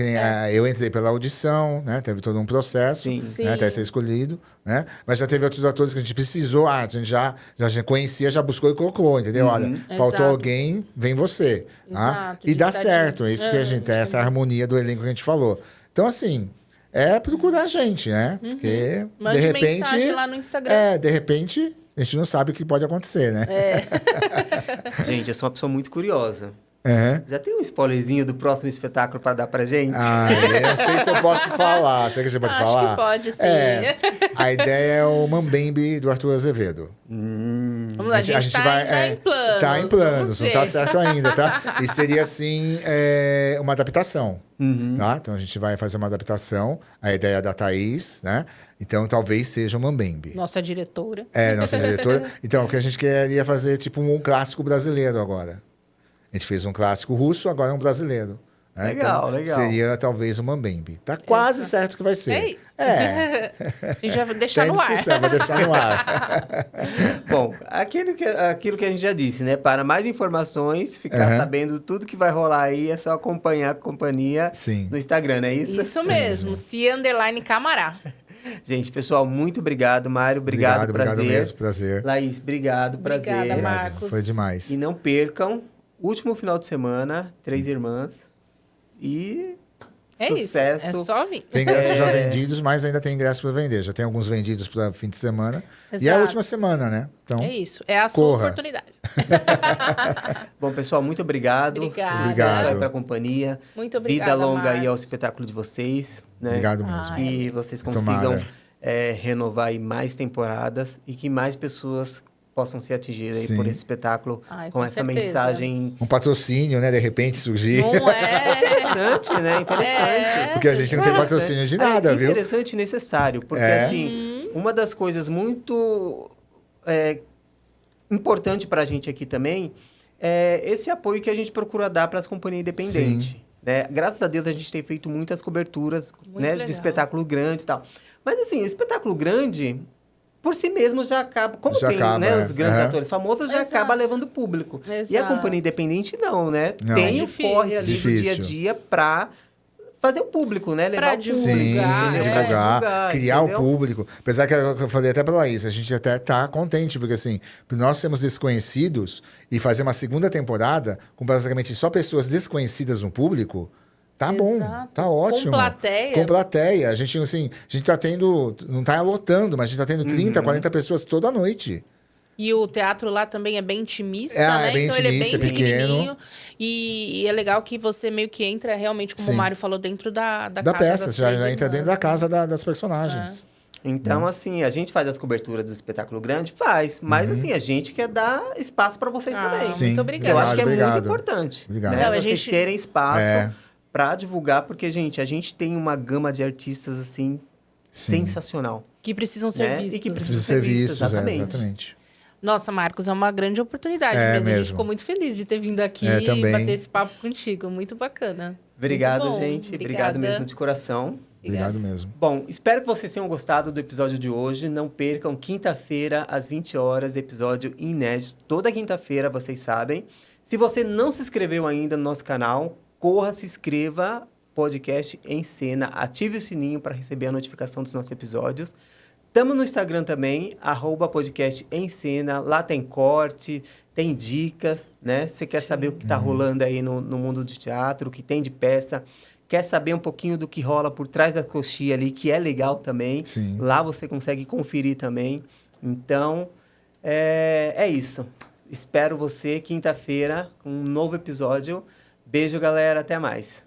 eu entrei pela audição, né? Teve todo um processo, né? Até ser escolhido, né? Mas já teve outros atores que a gente precisou, a gente já conhecia, já buscou e colocou, entendeu? Olha, faltou alguém, vem você. Tá? E dá certo, é isso que a gente, essa harmonia do elenco que a gente falou. Então, assim, procurar a gente, né? Porque, Mande de repente... mensagem lá no Instagram. De repente, a gente não sabe o que pode acontecer, né? Gente, eu sou uma pessoa muito curiosa. Uhum. Já tem um spoilerzinho do próximo espetáculo para dar pra gente? Eu não sei se eu posso falar. Será que você pode falar? Acho que pode, sim. A ideia é o Mambembe do Arthur Azevedo. Vamos lá, a gente tá em planos. Tá em planos, vamos não ver. tá certo ainda, tá? E seria, assim, uma adaptação, tá? Então, a gente vai fazer uma adaptação. A ideia é da Thaís, né? Então, talvez seja o Mambembe. Nossa diretora. Nossa diretora. Então, o que a gente queria fazer, tipo, um clássico brasileiro agora. A gente fez um clássico russo, agora é um brasileiro. Né? Legal, então, legal. Seria talvez o Mambembe. Tá quase certo que vai ser. É isso. A gente vai deixar Tem no ar. discussão, vai deixar no ar. Bom, aquilo que a gente já disse, né? Para mais informações, ficar sabendo tudo que vai rolar aí, é só acompanhar a companhia no Instagram, não é isso? Isso mesmo, cia_camará. Gente, pessoal, muito obrigado. Mário, obrigado, Obrigado mesmo, prazer. Laís, obrigado, prazer. Obrigada, Marcos. Foi demais. E não percam, último final de semana, 3 Irmãs. E sucesso. Isso, é só vir. Tem ingressos já vendidos, mas ainda tem ingressos para vender. Já tem alguns vendidos para fim de semana. Exato. E é a última semana, né? Então, é isso, é a sua oportunidade. Bom, pessoal, muito obrigado. Obrigada. Obrigado. Pela companhia. Muito obrigada, Vida longa aí ao Marcos. espetáculo de vocês. Né? Obrigado mesmo. Que vocês consigam Tomara. Renovar aí mais temporadas e que mais pessoas possam ser atingidas aí Sim. por esse espetáculo com essa certeza. mensagem. Um patrocínio, né? De repente surgir. Não é? Interessante, né? Interessante. Porque a gente não tem patrocínio de nada, viu? Interessante e necessário. Porque, assim, uma das coisas muito importante para a gente aqui também é esse apoio que a gente procura dar para as companhias independentes. Né? Graças a Deus, a gente tem feito muitas coberturas de espetáculo grande e tal. Mas, assim, o espetáculo grande, por si mesmo, já acaba... Como Já tem acaba, os grandes atores famosos, já Exato. acaba levando público. Exato. E a companhia independente, não, né? Não. Tem É o corre ali do dia a difícil. dia para fazer o público, né? Levar Pra o público. divulgar, Sim, é. divulgar, criar entendeu? o público. Apesar que eu falei até pra Laís, a gente até tá contente, porque assim, nós sermos desconhecidos e fazer uma segunda temporada com basicamente só pessoas desconhecidas no público, tá bom, Exato. tá ótimo. Com plateia. Com plateia. A gente tá tendo, não tá lotando, mas a gente tá tendo 30, 40 pessoas toda noite. E o teatro lá também é bem intimista, É, né? é bem então ele é intimista, bem pequeno. pequenininho. E é legal que você meio que entra realmente, como Sim. o Mário falou, dentro da Da casa peça, das já três entra irmãs, dentro da né? casa das personagens. Então, assim, a gente faz as coberturas do espetáculo grande? Faz. Mas, assim, a gente quer dar espaço para vocês também. Sim. Muito obrigada. Eu acho que é Obrigado. muito importante. Obrigado. Né? Não, a Vocês gente- terem espaço É. para divulgar, porque, gente, a gente tem uma gama de artistas, assim, Sim. sensacional. Que precisam ser Né? vistos. E que Precisa ser vistos, exatamente. exatamente. Nossa, Marcos, é uma grande oportunidade É mesmo. A gente mesmo. ficou muito feliz de ter vindo aqui É, e também. bater esse papo contigo. Muito bacana. Obrigado, Muito bom. gente. Obrigada. Obrigado mesmo de coração. Obrigado mesmo. Bom, espero que vocês tenham gostado do episódio de hoje. Não percam, quinta-feira, às 20 horas, episódio inédito. Toda quinta-feira, vocês sabem. Se você não se inscreveu ainda no nosso canal, corra, se inscreva, podcast em cena. Ative o sininho para receber a notificação dos nossos episódios. Estamos no Instagram também, @podcast em cena. Lá tem corte, tem dicas, né? Você quer saber o que está rolando aí no mundo de teatro, o que tem de peça. Quer saber um pouquinho do que rola por trás da coxinha ali, que é legal também. Sim. Lá você consegue conferir também. Então, é isso. Espero você quinta-feira com um novo episódio. Beijo, galera. Até mais.